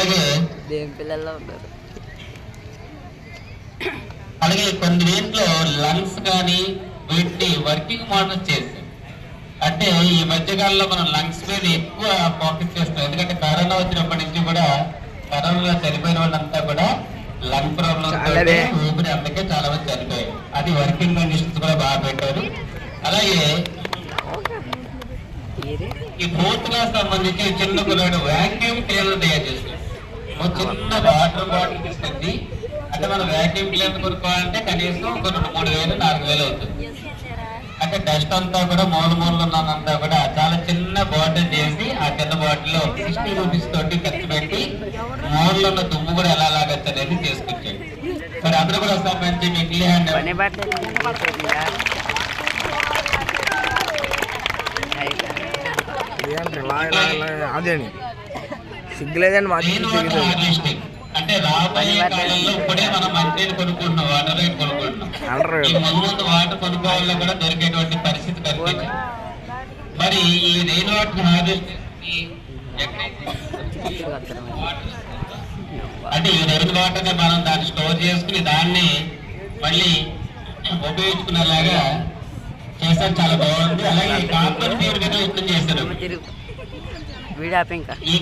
అలాగే అలాగే కొన్ని దీంట్లో లంగ్స్ కానీ వీటిని వర్కింగ్ మోడల్స్ చేశారు. అంటే ఈ మధ్యకాలంలో మనం లంగ్స్ మీద ఎక్కువ ఫోకస్ చేస్తాం. ఎందుకంటే కరోనా వచ్చినప్పటి నుంచి కూడా కరోనాలో చనిపోయిన వాళ్ళంతా కూడా లంగ్ ప్రాబ్లమ్ ఊపిరి అందుకే చాలా మంది చనిపోయారు. అది వర్కింగ్ కండిషన్స్ కూడా బాగా పెట్టారు. అలాగే ఈ ఫోర్త్ క్లాస్ సంబంధించి చిన్న పిల్లడు వ్యాక్యూమ్ క్లీనర్ తయారు చేస్తారు. ఒక చిన్న వాటర్ బాటిల్ తీసుకొచ్చి, అంటే మనం వ్యాక్యూమ్ క్లీనర్ కొనుక్కోవాలంటే కనీసం ఒక 3,000 4,000 అవుతుంది. అంటే డస్ట్ అంతా కూడా మూలలో ఉన్నదంతా కూడా చాలా చిన్న బాటిల్ చేసి ఆ చిన్న బాటిల్లో 60 రూపీస్ తోటి ఖర్చు పెట్టి మూలలో ఉన్న దుమ్ము కూడా ఎలా లాగచ్చు అనేది తీసుకొచ్చాడు. మరి అందరూ కూడా ఒకసారి మంచి మిగిలి హ్యాండ్ అదే సిగ్గులేదండి అంటే రాబోయే కాలంలో ఇప్పుడే మనం మంచినీళ్ళు కొనుక్కుంటున్నాం, వాటర్ రేట్ కొనుక్కుంటున్నాం. ఈ ముందు వాటర్ కొనుక్కోవాలో కూడా దొరికేటువంటి పరిస్థితి కనిపించింది. మరి ఈ రెయిన్ వాటర్ హార్వెస్టింగ్ అంటే ఈ రెయిన్ వాటర్ ని మనం దాన్ని స్టోర్ చేసుకుని దాన్ని మళ్ళీ ఉపయోగించుకునేలాగా చేస్తారు. చాలా బాగుంది. అలాగే కార్బన్ ఫీవర్ గా యుద్ధం చేస్తారు. ఈ